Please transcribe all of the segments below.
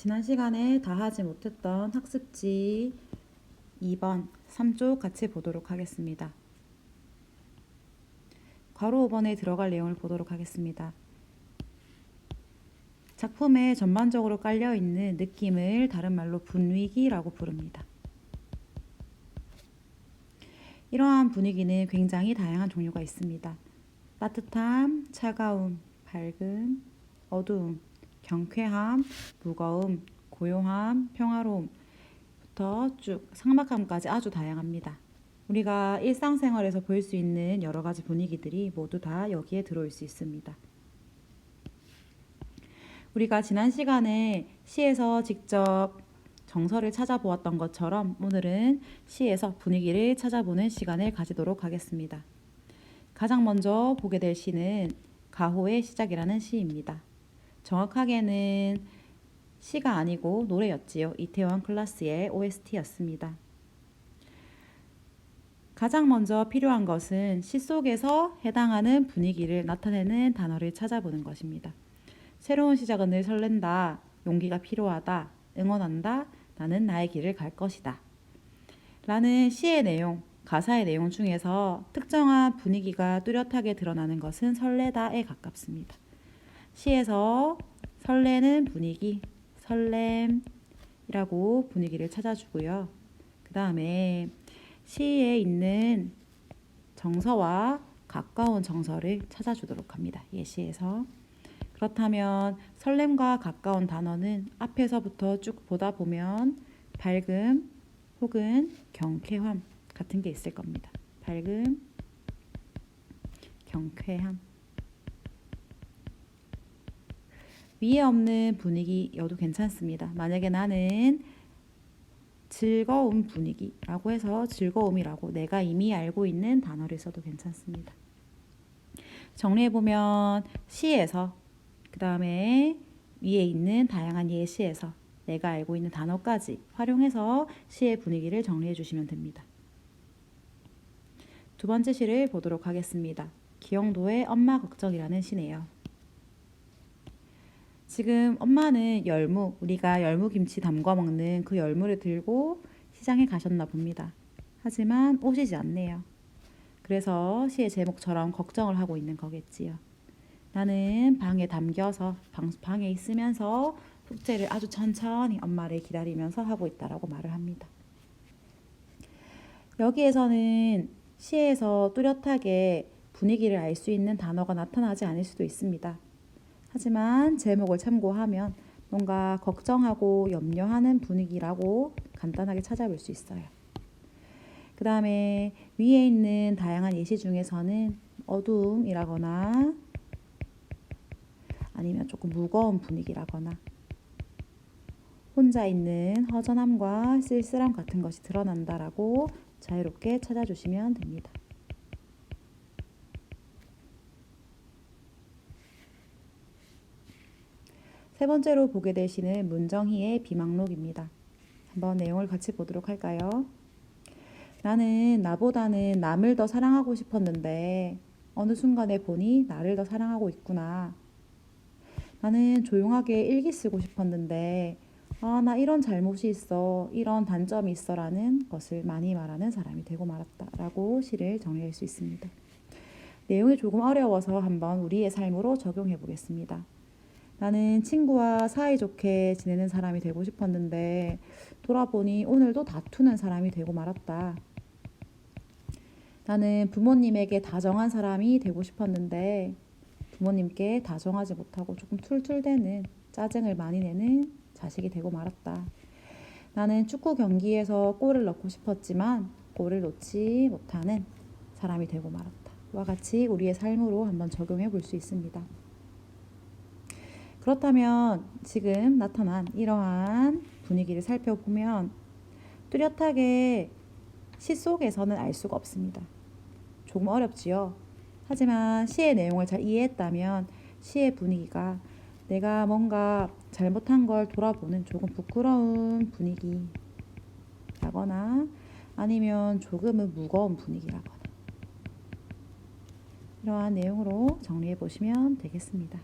지난 시간에 다 하지 못했던 학습지 2번, 3쪽 같이 보도록 하겠습니다. 괄호 5번에 들어갈 내용을 보도록 하겠습니다. 작품에 전반적으로 깔려있는 느낌을 다른 말로 분위기라고 부릅니다. 이러한 분위기는 굉장히 다양한 종류가 있습니다. 따뜻함, 차가움, 밝음, 어두움, 경쾌함, 무거움, 고요함, 평화로움부터 쭉 삭막함까지 아주 다양합니다. 우리가 일상생활에서 볼 수 있는 여러 가지 분위기들이 모두 다 여기에 들어올 수 있습니다. 우리가 지난 시간에 시에서 직접 정서를 찾아보았던 것처럼 오늘은 시에서 분위기를 찾아보는 시간을 가지도록 하겠습니다. 가장 먼저 보게 될 시는 가호의 시작이라는 시입니다. 정확하게는 시가 아니고 노래였지요. 이태원 클라스의 OST였습니다. 가장 먼저 필요한 것은 시 속에서 해당하는 분위기를 나타내는 단어를 찾아보는 것입니다. 새로운 시작은 늘 설렌다, 용기가 필요하다, 응원한다, 나는 나의 길을 갈 것이다 라는 시의 내용, 가사의 내용 중에서 특정한 분위기가 뚜렷하게 드러나는 것은 설레다에 가깝습니다. 시에서 설레는 분위기, 설렘이라고 분위기를 찾아주고요. 그 다음에 시에 있는 정서와 가까운 정서를 찾아주도록 합니다. 예시에서. 그렇다면 설렘과 가까운 단어는 앞에서부터 쭉 보다 보면 밝음 혹은 경쾌함 같은 게 있을 겁니다. 밝음, 경쾌함. 위에 없는 분위기여도 괜찮습니다. 만약에 나는 즐거운 분위기라고 해서 즐거움이라고 내가 이미 알고 있는 단어를 써도 괜찮습니다. 정리해보면 시에서 그 다음에 위에 있는 다양한 예시에서 내가 알고 있는 단어까지 활용해서 시의 분위기를 정리해 주시면 됩니다. 두 번째 시를 보도록 하겠습니다. 기영도의 엄마 걱정이라는 시네요. 지금 엄마는 열무, 우리가 열무김치 담궈 먹는 그 열무를 들고 시장에 가셨나 봅니다. 하지만 오시지 않네요. 그래서 시의 제목처럼 걱정을 하고 있는 거겠지요. 나는 방에 담겨서 방에 있으면서 숙제를 아주 천천히 엄마를 기다리면서 하고 있다라고 말을 합니다. 여기에서는 시에서 뚜렷하게 분위기를 알 수 있는 단어가 나타나지 않을 수도 있습니다. 하지만 제목을 참고하면 뭔가 걱정하고 염려하는 분위기라고 간단하게 찾아볼 수 있어요. 그 다음에 위에 있는 다양한 예시 중에서는 어두움이라거나 아니면 조금 무거운 분위기라거나 혼자 있는 허전함과 쓸쓸함 같은 것이 드러난다라고 자유롭게 찾아주시면 됩니다. 세 번째로 보게 될 시는 문정희의 비망록입니다. 한번 내용을 같이 보도록 할까요? 나는 나보다는 남을 더 사랑하고 싶었는데 어느 순간에 보니 나를 더 사랑하고 있구나. 나는 조용하게 일기 쓰고 싶었는데 나 이런 잘못이 있어, 이런 단점이 있어 라는 것을 많이 말하는 사람이 되고 말았다 라고 시를 정리할 수 있습니다. 내용이 조금 어려워서 한번 우리의 삶으로 적용해 보겠습니다. 나는 친구와 사이좋게 지내는 사람이 되고 싶었는데 돌아보니 오늘도 다투는 사람이 되고 말았다. 나는 부모님에게 다정한 사람이 되고 싶었는데 부모님께 다정하지 못하고 조금 툴툴대는, 짜증을 많이 내는 자식이 되고 말았다. 나는 축구 경기에서 골을 넣고 싶었지만 골을 넣지 못하는 사람이 되고 말았다. 와 같이 우리의 삶으로 한번 적용해 볼 수 있습니다. 그렇다면 지금 나타난 이러한 분위기를 살펴보면 뚜렷하게 시 속에서는 알 수가 없습니다. 조금 어렵지요. 하지만 시의 내용을 잘 이해했다면 시의 분위기가 내가 뭔가 잘못한 걸 돌아보는 조금 부끄러운 분위기라거나 아니면 조금은 무거운 분위기라거나 이러한 내용으로 정리해 보시면 되겠습니다.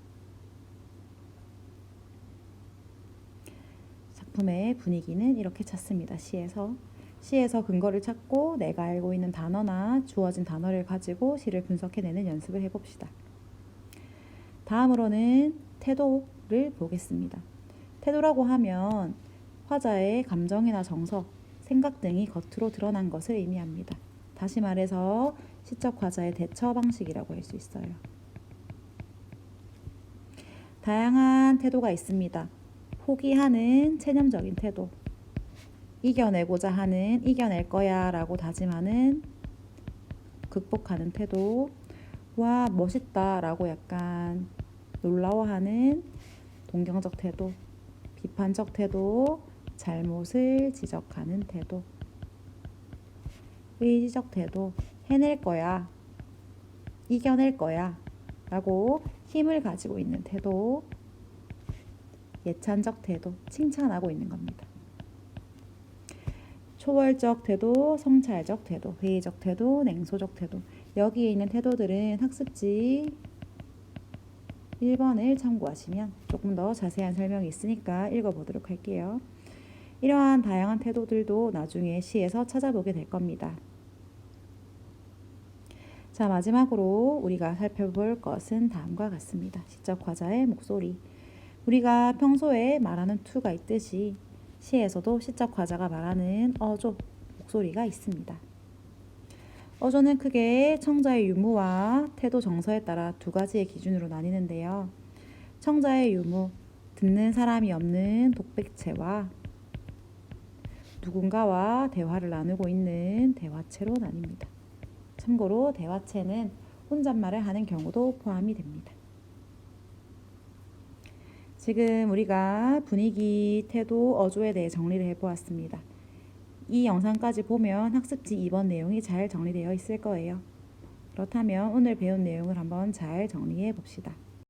작품의 분위기는 이렇게 찾습니다. 시에서 근거를 찾고 내가 알고 있는 단어나 주어진 단어를 가지고 시를 분석해내는 연습을 해봅시다. 다음으로는 태도를 보겠습니다. 태도라고 하면 화자의 감정이나 정서, 생각 등이 겉으로 드러난 것을 의미합니다. 다시 말해서 시적 화자의 대처 방식이라고 할 수 있어요. 다양한 태도가 있습니다. 포기하는 체념적인 태도, 이겨내고자 하는 이겨낼 거야 라고 다짐하는 극복하는 태도, 와 멋있다 라고 약간 놀라워하는 동경적 태도, 비판적 태도, 잘못을 지적하는 태도, 의지적 태도, 해낼 거야, 이겨낼 거야 라고 힘을 가지고 있는 태도, 예찬적 태도, 칭찬하고 있는 겁니다. 초월적 태도, 성찰적 태도, 회의적 태도, 냉소적 태도. 여기에 있는 태도들은 학습지 1번을 참고하시면 조금 더 자세한 설명이 있으니까 읽어보도록 할게요. 이러한 다양한 태도들도 나중에 시에서 찾아보게 될 겁니다. 자, 마지막으로 우리가 살펴볼 것은 다음과 같습니다. 시적 화자의 목소리. 우리가 평소에 말하는 투가 있듯이 시에서도 시적 화자가 말하는 어조, 목소리가 있습니다. 어조는 크게 청자의 유무와 태도 정서에 따라 두 가지의 기준으로 나뉘는데요. 청자의 유무, 듣는 사람이 없는 독백체와 누군가와 대화를 나누고 있는 대화체로 나뉩니다. 참고로 대화체는 혼잣말을 하는 경우도 포함이 됩니다. 지금 우리가 분위기, 태도, 어조에 대해 정리를 해보았습니다. 이 영상까지 보면 학습지 2번 내용이 잘 정리되어 있을 거예요. 그렇다면 오늘 배운 내용을 한번 잘 정리해 봅시다.